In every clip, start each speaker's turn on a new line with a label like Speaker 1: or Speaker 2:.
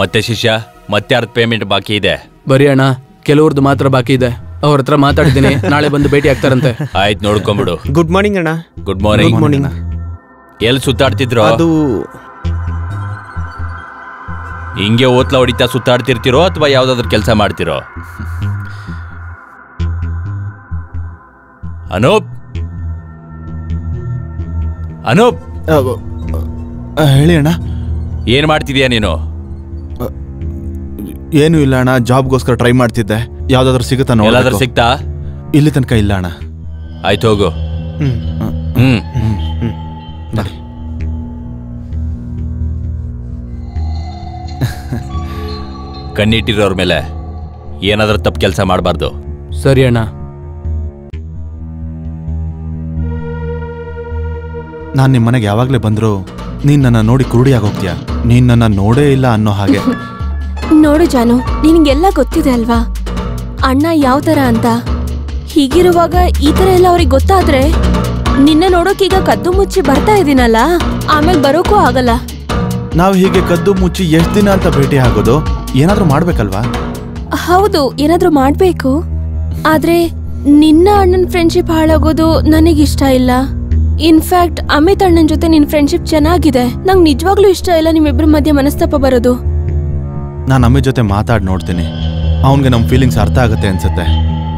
Speaker 1: ಮತ್ತೆ ಶಿಷ್ಯ, ಮತ್ತೆ ಯಾರ್ದು ಪೇಮೆಂಟ್ ಬಾಕಿ ಇದೆ?
Speaker 2: ಬರೀ ಅಣ್ಣ, ಕೆಲವ್ರದ್ದು ಮಾತ್ರ ಬಾಕಿ ಇದೆ. ಅವ್ರ ಹತ್ರ ಮಾತಾಡಿದ್ದೀನಿ, ನಾಳೆ ಬಂದು ಭೇಟಿ ಆಗ್ತಾರಂತೆ.
Speaker 1: ಆಯ್ತು, ನೋಡ್ಕೊಂಬಿಡು.
Speaker 3: ಗುಡ್ ಮಾರ್ನಿಂಗ್ ಅಣ್ಣ.
Speaker 1: Good morning.
Speaker 3: Good morning.
Speaker 1: ಎಲ್ಲಿ ಸುತ್ತಾಡ್ತಿದ್ರು?
Speaker 3: ಅದು
Speaker 1: ಹಿಂಗೆ ಓತ್ಲ ಹೊಡಿತಾ ಸುತ್ತಾಡ್ತಿರ್ತಿರೋ ಅಥವಾ ಯಾವ್ದಾದ್ರು ಕೆಲಸ ಮಾಡ್ತಿರೋ? ಅನೂಪ್, ಅನೂಪ್,
Speaker 4: ಹೇಳಿ ಅಣ್ಣ.
Speaker 1: ಏನ್ ಮಾಡ್ತಿದ್ಯಾ ನೀನು?
Speaker 4: ಏನು ಇಲ್ಲ ಅಣ್ಣ, ಜಾಬ್ಗೋಸ್ಕರ ಟ್ರೈ ಮಾಡ್ತಿದ್ದೆ. ಯಾವ್ದಾದ್ರು ಸಿಗುತ್ತಾ ನೋಡಿ.
Speaker 1: ಎಲ್ಲಾದ್ರೂ ಸಿಗ್ತಾ?
Speaker 4: ಇಲ್ಲಿ ತನಕ ಇಲ್ಲ ಅಣ್ಣ.
Speaker 1: ಆಯ್ತು, ಹೋಗು. ಕಣ್ಣಿಟ್ಟಿರೋರ್ ಮೇಲೆ ಏನಾದ್ರೂ ತಪ್ಪು ಕೆಲಸ ಮಾಡಬಾರ್ದು.
Speaker 2: ಸರಿ ಅಣ್ಣ.
Speaker 4: ನಾನು ನಿಮ್ಮ ಮನೆಗೆ ಯಾವಾಗಲೇ ಬಂದ್ರು ನೀನ್ ನನ್ನ ನೋಡಿ ಕುರುಡಿ ಆಗೋಗ್ತೀಯ. ನೀನ್ ನನ್ನ ನೋಡೇ ಇಲ್ಲ ಅನ್ನೋ ಹಾಗೆ.
Speaker 5: ನೋಡು ಜಾನು, ನಿನಗೆಲ್ಲ ಗೊತ್ತಿದೆ ಅಲ್ವಾ ಅಣ್ಣ ಯಾವ ತರ ಅಂತ. ಹೀಗಿರುವಾಗ ಈ ತರ ಎಲ್ಲ ಅವ್ರಿಗೆ ಗೊತ್ತಾದ್ರೆ ನಿನ್ನ ನೋಡೋಕೀಗ ಕದ್ದು ಮುಚ್ಚಿ ಬರ್ತಾ ಇದೀನಲ್ಲ, ಆಮೇಲೆ ಬರೋಕೂ ಆಗಲ್ಲ.
Speaker 4: ನಾವು ಹೀಗೆ ಕದ್ದು ಮುಚ್ಚಿ ಎಷ್ಟು ದಿನ ಅಂತ ಭೇಟಿ ಆಗೋದು? ಏನಾದ್ರೂ ಮಾಡ್ಬೇಕಲ್ವಾ?
Speaker 5: ಹೌದು, ಏನಾದ್ರೂ ಮಾಡ್ಬೇಕು. ಆದ್ರೆ ನಿನ್ನ ಅಣ್ಣನ ಫ್ರೆಂಡ್ಶಿಪ್ ಹಾಳಾಗೋದು ನನಗಿಷ್ಟ ಇಲ್ಲ. ಇನ್ಫ್ಯಾಕ್ಟ್ ಅಮಿತ್ ಅಣ್ಣನ ಜೊತೆ ನಿನ್ ಫ್ರೆಂಡ್ಶಿಪ್ ಚೆನ್ನಾಗಿದೆ. ನಂಗೆ ನಿಜವಾಗ್ಲೂ ಇಷ್ಟ ಇಲ್ಲ ನಿಮ್ಮಿಬ್ರ ಮಧ್ಯೆ ಮನಸ್ತಾಪ ಬರೋದು.
Speaker 4: ನಾನು ಅಮ್ಮಿ ಜೊತೆ ಮಾತಾಡಿ ನೋಡ್ತೀನಿ. ಅವನ್ಗೆ ನಮ್ ಫೀಲಿಂಗ್ಸ್ ಅರ್ಥ ಆಗುತ್ತೆ ಅನ್ಸುತ್ತೆ.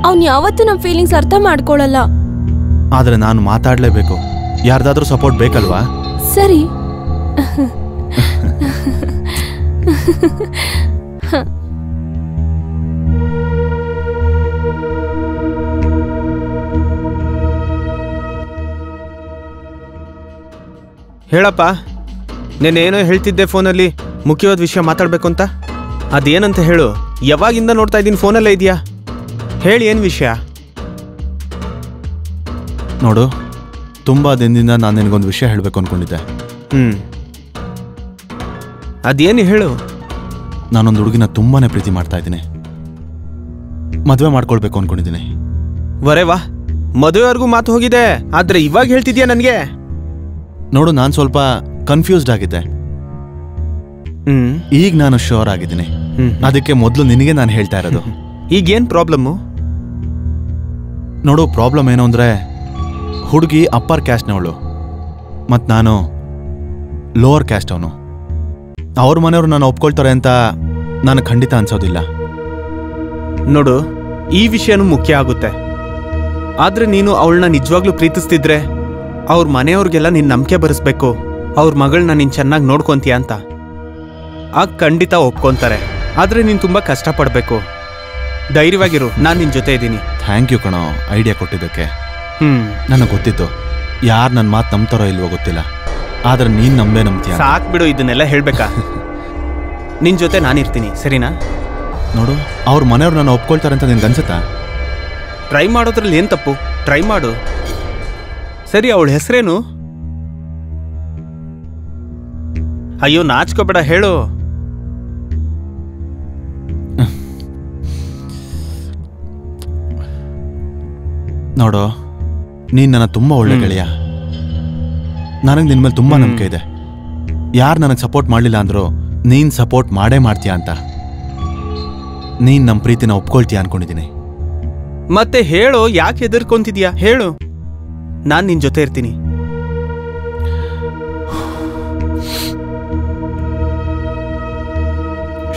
Speaker 5: ಅವ್ನ್ ಯಾವತ್ತೂ ನಮ್ ಫೀಲಿಂಗ್ಸ್ ಅರ್ಥ ಮಾಡ್ಕೊಳಲ್ಲ.
Speaker 4: ಆದ್ರೆ ನಾನು ಮಾತಾಡ್ಲೇಬೇಕು. ಯಾರ್ದಾದ್ರೂ ಸಪೋರ್ಟ್ ಬೇಕಲ್ವಾ?
Speaker 5: ಸರಿ.
Speaker 3: ಹೇಳಪ್ಪ, నేనేನೋ ಹೇಳ್ತಿದ್ದೆ ಫೋನಲ್ಲಿ, ಮುಖ್ಯವಾದ ವಿಷಯ ಮಾತಾಡ್ಬೇಕು ಅಂತ. ಅದೇನಂತ ಹೇಳು. ಯಾವಾಗಿಂದ ನೋಡ್ತಾ ಇದ್ದೀನಿ ಫೋನಲ್ಲೇ ಇದೆಯಾ? ಹೇಳಿ, ಏನು ವಿಷಯ?
Speaker 4: ನೋಡು, ತುಂಬಾ ದಿನದಿಂದ ನಾನು ನಿನಗೊಂದು ವಿಷಯ ಹೇಳಬೇಕು ಅನ್ಕೊಂಡಿದ್ದೆ.
Speaker 3: ಅದೇನು ಹೇಳು.
Speaker 4: ನಾನೊಂದು ಹುಡುಗಿನ ತುಂಬಾನೇ ಪ್ರೀತಿ ಮಾಡ್ತಾ ಇದ್ದೀನಿ. ಮದುವೆ ಮಾಡ್ಕೊಳ್ಬೇಕು ಅನ್ಕೊಂಡಿದ್ದೀನಿ.
Speaker 3: ವರೇ ವಾ, ಮದುವೆವರೆಗೂ ಮಾತು ಹೋಗಿದೆ. ಆದ್ರೆ ಇವಾಗ ಹೇಳ್ತಿದ್ಯಾ ನನಗೆ?
Speaker 4: ನೋಡು, ನಾನು ಸ್ವಲ್ಪ ಕನ್ಫ್ಯೂಸ್ಡ್ ಆಗಿದ್ದೆ. ಈಗ ನಾನು ಶ್ಯೂರ್ ಆಗಿದ್ದೀನಿ. ಅದಕ್ಕೆ ಮೊದಲು ನಿನಗೆ ನಾನು ಹೇಳ್ತಾ ಇರೋದು.
Speaker 3: ಈಗೇನು ಪ್ರಾಬ್ಲಮ್ಮು?
Speaker 4: ನೋಡು, ಪ್ರಾಬ್ಲಮ್ ಏನು ಅಂದ್ರೆ, ಹುಡುಗಿ ಅಪ್ಪರ್ ಕ್ಯಾಸ್ಟ್ನವಳು ಮತ್ತು ನಾನು ಲೋವರ್ ಕ್ಯಾಸ್ಟ್ ಅವನು. ಅವ್ರ ಮನೆಯವರು ನಾನು ಒಪ್ಕೊಳ್ತಾರೆ ಅಂತ ನಾನು ಖಂಡಿತ ಅನ್ಸೋದಿಲ್ಲ.
Speaker 3: ನೋಡು, ಈ ವಿಷಯನೂ ಮುಖ್ಯ ಆಗುತ್ತೆ. ಆದ್ರೆ ನೀನು ಅವಳನ್ನ ನಿಜವಾಗ್ಲೂ ಪ್ರೀತಿಸ್ತಿದ್ರೆ ಅವ್ರ ಮನೆಯವ್ರಿಗೆಲ್ಲ ನಿನ್ನ ನಂಬಿಕೆ ಬರೆಸ್ಬೇಕು. ಅವ್ರ ಮಗಳನ್ನ ನೀನು ಚೆನ್ನಾಗಿ ನೋಡ್ಕೊಂತೀಯ ಅಂತ. ಆಗ ಖಂಡಿತ ಒಪ್ಕೊಂತಾರೆ. ಆದ್ರೆ ನೀನು ತುಂಬ ಕಷ್ಟಪಡಬೇಕು. ಧೈರ್ಯವಾಗಿರು, ನಾನು ನಿನ್ನ ಜೊತೆ ಇದ್ದೀನಿ.
Speaker 4: ಥ್ಯಾಂಕ್ ಯು ಕಣೋ, ಐಡಿಯಾ ಕೊಟ್ಟಿದ್ದಕ್ಕೆ. ನನಗೆ ಗೊತ್ತಿತ್ತು ಯಾರು ನನ್ನ ಮಾತು ನಂಬ್ತಾರೋ ಇಲ್ವೋ ಗೊತ್ತಿಲ್ಲ, ಆದ್ರೆ ನೀನು ನಂಬ್ತೀಯ.
Speaker 3: ಸಾಕ್ ಬಿಡು, ಇದನ್ನೆಲ್ಲ ಹೇಳ್ಬೇಕಾ? ನಿನ್ನ ಜೊತೆ ನಾನಿರ್ತೀನಿ, ಸರಿನಾ?
Speaker 4: ನೋಡು, ಅವ್ರ ಮನೆಯವ್ರು ನನ್ನ ಒಪ್ಕೊಳ್ತಾರೆ ಅಂತ ನಿನ್ಗೆ ಅನ್ಸುತ್ತಾ?
Speaker 3: ಟ್ರೈ ಮಾಡೋದ್ರಲ್ಲಿ ಏನು ತಪ್ಪು? ಟ್ರೈ ಮಾಡು. ಸರಿ, ಅವಳ ಹೆಸರೇನು? ಅಯ್ಯೋ, ನಾಚ್ಕೋಬೇಡ, ಹೇಳು.
Speaker 4: ನೋಡು, ನೀನು ನನ್ನ ತುಂಬಾ ಒಳ್ಳೆ ಗೆಳೆಯ. ನನಗೆ ನಿನ್ನ ಮೇಲೆ ತುಂಬಾ ನಂಬಿಕೆ ಇದೆ. ಯಾರು ನನಗೆ ಸಪೋರ್ಟ್ ಮಾಡಲಿಲ್ಲ ಅಂದ್ರು ನೀನು ಸಪೋರ್ಟ್ ಮಾಡೇ ಮಾಡ್ತೀಯ ಅಂತ. ನೀನು ನಮ್ಮ ಪ್ರೀತಿನ ಒಪ್ಕೊಳ್ತೀಯ ಅನ್ಕೊಂಡಿದ್ದೀನಿ.
Speaker 3: ಮತ್ತೆ ಹೇಳು, ಯಾಕೆ ಹೆದರ್ಕೊಂತಿದ್ಯಾ? ಹೇಳು, ನಾನು ನಿನ್ನ ಜೊತೆ ಇರ್ತೀನಿ.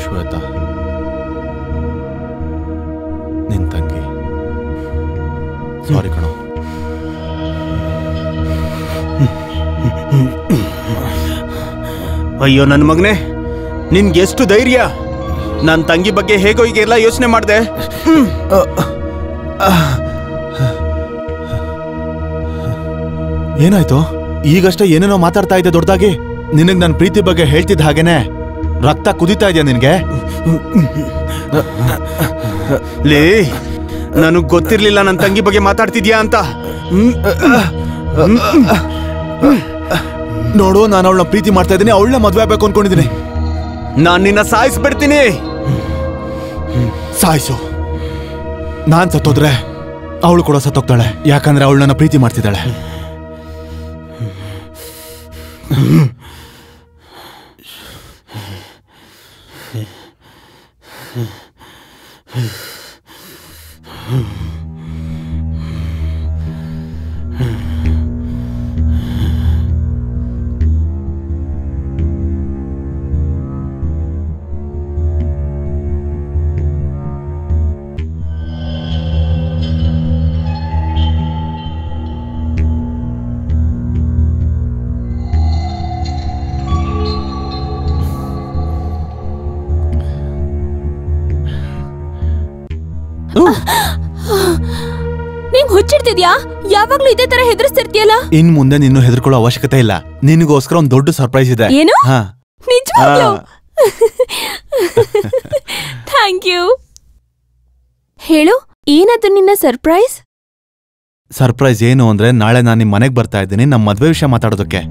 Speaker 4: ಶ್ವೇತಾ, ನಿನ್ನ ತಂಗಿ. ಸಾರಿ ಕಣೋ.
Speaker 3: ಅಯ್ಯೋ ನನ್ನ ಮಗನೇ, ನಿನ್ಗೆ ಎಷ್ಟು ಧೈರ್ಯ! ನನ್ನ ತಂಗಿ ಬಗ್ಗೆ ಹೇಗೋ ಈಗೆಲ್ಲ ಯೋಚನೆ ಮಾಡಿದೆ.
Speaker 4: ಏನಾಯ್ತು? ಈಗಷ್ಟೇ ಏನೇನೋ ಮಾತಾಡ್ತಾ ಇದ್ದೆ ದೊಡ್ಡದಾಗಿ. ನಿನಗೆ ನನ್ನ ಪ್ರೀತಿ ಬಗ್ಗೆ ಹೇಳ್ತಿದ್ದ ಹಾಗೇನೆ ರಕ್ತ ಕುದಿತಾ ಇದೆಯಾ ನಿನಗೆ?
Speaker 3: ಲೇ, ನನಗ್ ಗೊತ್ತಿರ್ಲಿಲ್ಲ ನನ್ನ ತಂಗಿ ಬಗ್ಗೆ ಮಾತಾಡ್ತಿದ್ಯಾ ಅಂತ.
Speaker 4: ನೋಡು, ನಾನು ಅವಳನ್ನ ಪ್ರೀತಿ ಮಾಡ್ತಾ ಇದ್ದೀನಿ, ಅವಳನ್ನ ಮದುವೆ ಆಗ್ಬೇಕು ಅನ್ಕೊಂಡಿದ್ದೀನಿ.
Speaker 3: ನಾನು ನಿನ್ನ ಸಾಯಿಸ್ಬಿಡ್ತೀನಿ.
Speaker 4: ಸಾಯಿಸು. ನಾನ್ ಸತ್ತೋದ್ರೆ ಅವಳು ಕೂಡ ಸತ್ತೋಗ್ತಾಳೆ, ಯಾಕಂದ್ರೆ ಅವಳು ನನ್ನ ಪ್ರೀತಿ ಮಾಡ್ತಿದ್ದಾಳೆ.
Speaker 5: ನಿಂಗ್ ಹುಚ್ಚಿಡ್ತಿದ್ಯಾ? ಯಾವಾಗ್ಲೂ ಇದೇ ತರ ಹೆದರ್ಸ್ತಿರ್ತೀಯಲ್ಲ.
Speaker 4: ಇನ್ ಮುಂದೆ ನಿನ್ನ ಹೆದರ್ಕೊಳ್ಳೋ ಅವಶ್ಯಕತೆ ಇಲ್ಲ. ನಿನಗೋಸ್ಕರ ಒಂದು ದೊಡ್ಡ ಸರ್ಪ್ರೈಸ್ ಇದೆ.
Speaker 5: ಏನು?
Speaker 4: ಹಾ,
Speaker 5: ನಿಜವಾಗ್ಲೂ? Thank you. ಹೇಳು, ಏನದು ನಿನ್ನ ಸರ್ಪ್ರೈಸ್?
Speaker 4: ಸರ್ಪ್ರೈಸ್ ಏನು ಅಂದ್ರೆ, ನಾಳೆ ನಾನು ನಿಮ್ ಮನೆಗ್ ಬರ್ತಾ ಇದ್ದೀನಿ ನಮ್ಮ ಮದ್ವೆ ವಿಷಯ ಮಾತಾಡೋದಕ್ಕೆ.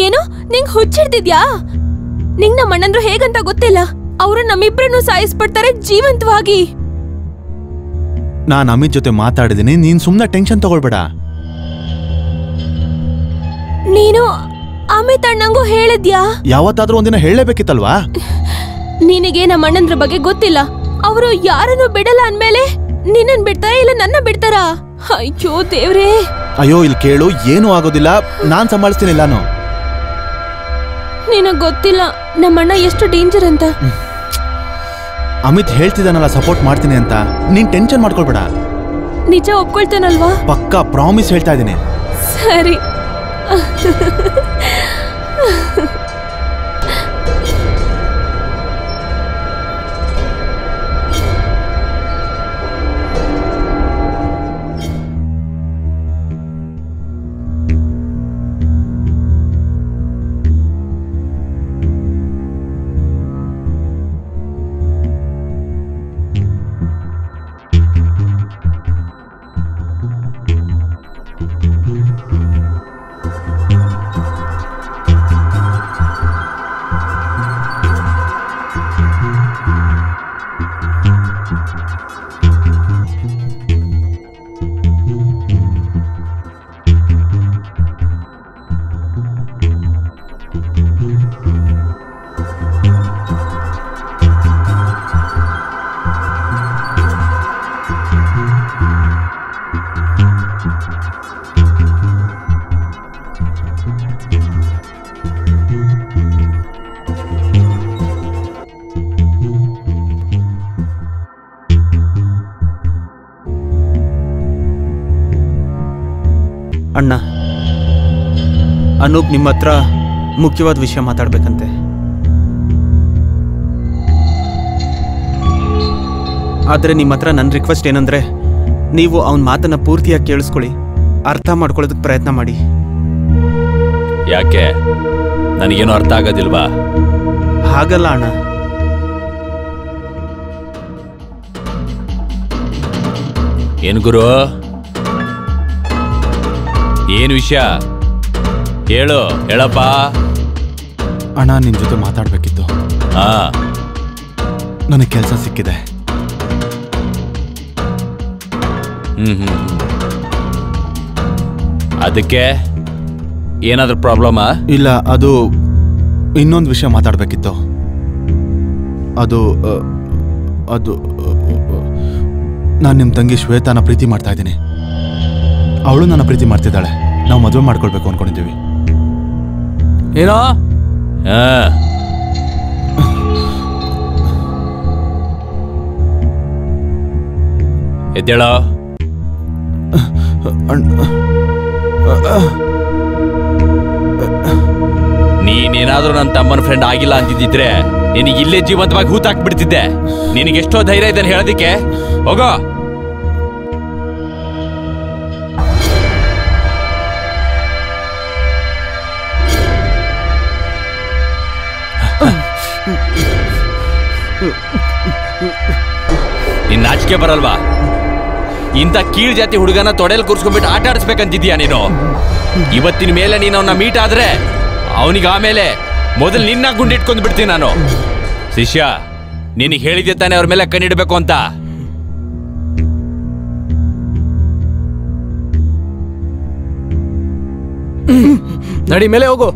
Speaker 5: ಏನು? ನಿಂಗ್ ಹುಚ್ಚಿಡ್ತಿದ್ಯಾ? ನಿಂಗ್ ನಮ್ಮ ಅಣ್ಣಂದ್ರು ಹೇಗಂತ ಗೊತ್ತಿಲ್ಲ. ಅವರು ನಮ್ಮಿಬ್ರನ್ನು ಸಾಯಿಸ್ಬಿಡ್ತಾರೆ ಜೀವಂತವಾಗಿ.
Speaker 4: ನಾನ್ ಅಮಿತ್ ಜೊತೆ ಮಾತಾಡಿದೀನಿ, ನೀನ್ ಸುಮ್ನೆ ಟೆನ್ಷನ್ ತಗೊಳ್ಬೇಡ.
Speaker 5: ನೀನು ಅಮಿತ್ ಅಣ್ಣಂಗೂ ಹೇಳಿದ್ಯಾ?
Speaker 4: ಯಾವತ್ತಾದ್ರೂ ಒಂದಿನ ಹೇಳಲೇಬೇಕಿತ್ತಲ್ವಾ?
Speaker 5: ನಿನಗೆ ನಮ್ಮ ಅಣ್ಣಂದ್ರ ಬಗ್ಗೆ ಗೊತ್ತಿಲ್ಲ. ಅವರು ಯಾರನ್ನು ಬಿಡಲ್ಲ ಅಂದ್ಮೇಲೆ ನಿನ್ನನ್ ಬಿಡ್ತಾರ ಇಲ್ಲ ನನ್ನ ಬಿಡ್ತಾರ? ಅಯ್ಯೋ ದೇವ್ರೇ.
Speaker 4: ಅಯ್ಯೋ ಇಲ್ಲಿ ಕೇಳು, ಏನೂ ಆಗೋದಿಲ್ಲ, ನಾನ್ ಸಂಭಾಳಿಸ್ತೀನಿ ಎಲ್ಲಾನು.
Speaker 5: ನಿನಗ್ ಗೊತ್ತಿಲ್ಲ ನಮ್ಮಣ್ಣ ಎಷ್ಟು ಡೇಂಜರ್ ಅಂತ.
Speaker 4: ಅಮಿತ್ ಹೇಳ್ತಿದ್ದಾನಲ್ಲ ಸಪೋರ್ಟ್ ಮಾಡ್ತೀನಿ ಅಂತ, ನೀನ್ ಟೆನ್ಷನ್ ಮಾಡ್ಕೊಳ್ಬೇಡ.
Speaker 5: ನಿಜ ಒಪ್ಕೊಳ್ತಾನಲ್ವಾ?
Speaker 4: ಪಕ್ಕಾ ಪ್ರಾಮಿಸ್ ಹೇಳ್ತಾ ಇದ್ದೀನಿ.
Speaker 5: ಸರಿ.
Speaker 3: ಅಣ್ಣ, ಅನೂಪ್ ನಿಮ್ಮ ಹತ್ರ ಮುಖ್ಯವಾದ ವಿಷಯ ಮಾತಾಡ್ಬೇಕಂತೆ. ಆದರೆ ನಿಮ್ಮ ಹತ್ರ ನನ್ನ ರಿಕ್ವೆಸ್ಟ್ ಏನಂದ್ರೆ, ನೀವು ಅವನ ಮಾತನ್ನ ಪೂರ್ತಿಯಾಗಿ ಕೇಳಿಸ್ಕೊಳ್ಳಿ, ಅರ್ಥ ಮಾಡ್ಕೊಳ್ಳೋದಕ್ಕೆ ಪ್ರಯತ್ನ ಮಾಡಿ.
Speaker 1: ಯಾಕೆ? ನನಗೇನು ಅರ್ಥ ಆಗೋದಿಲ್ವಾ?
Speaker 3: ಹಾಗಲ್ಲ ಅಣ್ಣ,
Speaker 1: ಏನು ಗುರು, ಏನು ವಿಷಯ? ಹೇಳಪ್ಪ.
Speaker 4: ಅಣ್ಣ, ನಿನ್ ಜೊತೆ ಮಾತಾಡ್ಬೇಕಿತ್ತು.
Speaker 1: ಹಾ,
Speaker 4: ನನಗೆ ಕೆಲಸ ಸಿಕ್ಕಿದೆ.
Speaker 1: ಅದಕ್ಕೆ ಏನಾದ್ರೂ ಪ್ರಾಬ್ಲಮಾ?
Speaker 4: ಇಲ್ಲ, ಅದು ಇನ್ನೊಂದು ವಿಷಯ ಮಾತಾಡ್ಬೇಕಿತ್ತು. ಅದು ಅದು ನಾನು ನಿಮ್ಮ ತಂಗಿ ಶ್ವೇತಾನ ಪ್ರೀತಿ ಮಾಡ್ತಾ ಇದ್ದೀನಿ. ಅವಳು ನನ್ನ ಪ್ರೀತಿ ಮಾಡ್ತಿದ್ದಾಳೆ. ನಾವು ಮದುವೆ ಮಾಡ್ಕೊಳ್ಬೇಕು ಅನ್ಕೊಂಡಿದ್ದೀವಿ.
Speaker 2: ಏನೋ?
Speaker 1: ಎದ್ದೇಳೋ. ನೀನೇನಾದ್ರೂ ನನ್ನ ತಮ್ಮನ ಫ್ರೆಂಡ್ ಆಗಿಲ್ಲ ಅಂತಿದ್ದಿದ್ರೆ ನಿನಗೆ ಇಲ್ಲೇ ಜೀವಂತವಾಗಿ ಹೂತಾಕ್ಬಿಡ್ತಿದ್ದೆ. ನಿನಗೆಷ್ಟೋ ಧೈರ್ಯ ಇದನ್ನು ಹೇಳೋದಿಕ್ಕೆ. ಹೋಗೋ. ನಿನ್ನ ನಾಚಿಕೆ ಬರಲ್ವಾ? ಇಂಥ ಕೀಳ್ ಜಾತಿ ಹುಡುಗನ ತೊಡೆಯಲ್ಲಿ ಕೂರಿಸ್ಕೊಂಡ್ಬಿಟ್ಟು ಆಟ ಆಡಿಸ್ಬೇಕಂತಿದ್ಯಾ ನೀನು? ಇವತ್ತಿನ ಮೇಲೆ ನೀನು ಅವನ್ನ ಮೀಟ್ ಆದ್ರೆ ಅವನಿಗೆ ಆಮೇಲೆ ಮೊದಲು ನಿನ್ನ ಗುಂಡಿಟ್ಕೊಂಡ್ ಬಿಡ್ತೀನಿ ನಾನು. ಶಿಷ್ಯ, ನಿನಗೆ ಹೇಳಿದ್ದೆ ತಾನೆ ಅವ್ರ ಮೇಲೆ ಕಣ್ಣಿಡ್ಬೇಕು ಅಂತ.
Speaker 2: ನಡಿ, ಮೇಲೆ ಹೋಗು.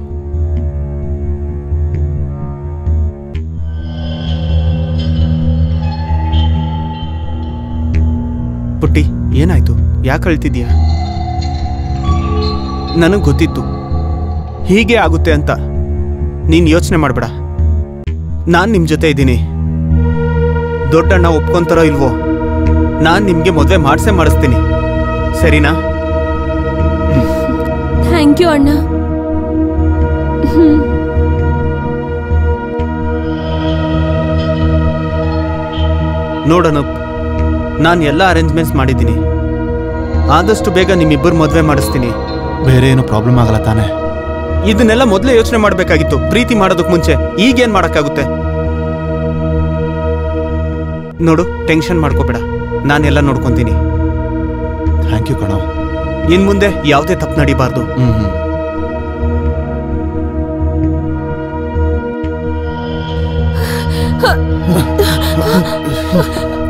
Speaker 3: ಏನಾಯ್ತು? ಯಾಕೆ ಅಳ್ತಿದ್ಯಾ? ನನಗೆ ಗೊತ್ತಿತ್ತು ಹೀಗೆ ಆಗುತ್ತೆ ಅಂತ. ನೀನು ಯೋಚನೆ ಮಾಡಬೇಡ, ನಾನು ನಿಮ್ಮ ಜೊತೆ ಇದ್ದೀನಿ. ದೊಡ್ಡಣ್ಣ ಒಪ್ಕೊಂತಾರೋ ಇಲ್ವೋ, ನಾನು ನಿಮಗೆ ಮದುವೆ ಮಾಡಿಸ್ತೀನಿ, ಸರಿನಾ?
Speaker 5: ಥ್ಯಾಂಕ್ ಯು ಅಣ್ಣ.
Speaker 3: ನೋಡನಪ್, ನಾನು ಎಲ್ಲ ಅರೇಂಜ್ಮೆಂಟ್ಸ್ ಮಾಡಿದ್ದೀನಿ. ಆದಷ್ಟು ಬೇಗ ನಿಮ್ಮಿಬ್ಬರು ಮದುವೆ ಮಾಡಿಸ್ತೀನಿ.
Speaker 4: ಬೇರೆ ಏನು ಪ್ರಾಬ್ಲಮ್ ಆಗಲ್ಲ ತಾನೆ?
Speaker 3: ಇದನ್ನೆಲ್ಲ ಮೊದಲೇ ಯೋಚನೆ ಮಾಡಬೇಕಾಗಿತ್ತು, ಪ್ರೀತಿ ಮಾಡೋದಕ್ಕೆ ಮುಂಚೆ. ಈಗೇನು ಮಾಡೋಕ್ಕಾಗುತ್ತೆ? ನೋಡು, ಟೆನ್ಷನ್ ಮಾಡ್ಕೋಬೇಡ, ನಾನೆಲ್ಲ ನೋಡ್ಕೊತೀನಿ.
Speaker 4: ಥ್ಯಾಂಕ್ ಯು ಕಣೋ.
Speaker 3: ಇನ್ ಮುಂದೆ ಯಾವುದೇ ತಪ್ಪು ನಡಿಬಾರ್ದು.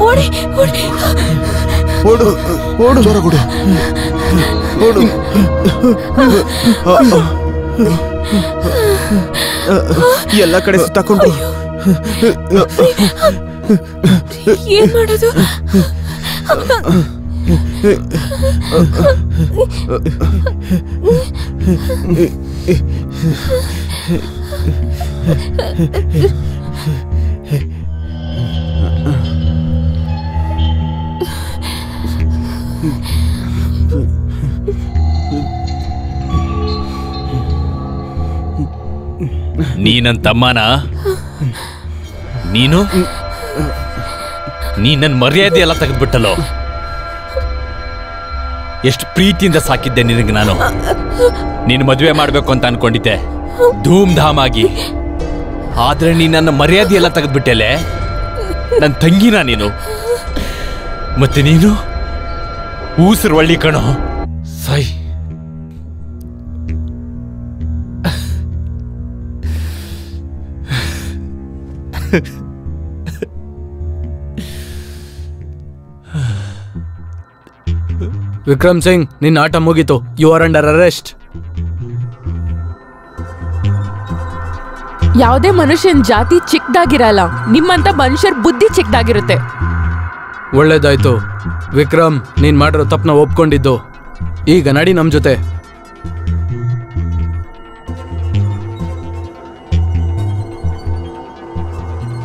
Speaker 5: ಓಡಿ ಓಡಿ
Speaker 3: ಓಡು ಓಡು ಜೋರ ಗುಡು ಓಡು. ಎಲ್ಲ ಕಡೆ ಸುತ್ತಾಕೊಂಡು
Speaker 5: ಏನ್ ಮಾಡೋದು?
Speaker 1: ನೀನನ್ ತಮ್ಮನ? ನೀನು ನನ್ನ ಮರ್ಯಾದೆ ಎಲ್ಲ ತೆಗೆದ್ಬಿಟ್ಟಲ್ಲೋ. ಎಷ್ಟು ಪ್ರೀತಿಯಿಂದ ಸಾಕಿದ್ದೆ ನಿನಗೆ ನಾನು. ನೀನು ಮದುವೆ ಮಾಡ್ಬೇಕು ಅಂತ ಅನ್ಕೊಂಡಿದ್ದೆ ಧೂಮ್ ಧಾಮ್ ಆಗಿ. ಆದ್ರೆ ನೀ ನನ್ನ ಮರ್ಯಾದೆ ಎಲ್ಲ ತೆಗೆದ್ಬಿಟ್ಟೆಲೆ. ನನ್ನ ತಂಗಿನ ನೀನು. ಮತ್ತೆ ನೀನು ಊಸರು ಒಳ್ಳಿ ಕಣೋ. ಸೈ
Speaker 2: ವಿಕ್ರಮ್ ಸಿಂಗ್, ನಿನ್ನ ಆಟ ಮುಗೀತು. You are under arrest.
Speaker 6: ಯಾವುದೇ ಮನುಷ್ಯನ ಜಾತಿ ಚಿಕ್ಕದಾಗಿರಲ್ಲ, ನಿಮ್ಮಂತ ಮನುಷ್ಯರ ಬುದ್ಧಿ ಚಿಕ್ಕದಾಗಿರುತ್ತೆ.
Speaker 2: ಒಳ್ಳೇದಾಯ್ತು ವಿಕ್ರಮ್, ನೀನ್ ಮಾಡಿರೋ ತಪ್ಪನ ಒಪ್ಕೊಂಡಿದ್ದು. ಈಗ ನಡಿ ನಮ್ ಜೊತೆ.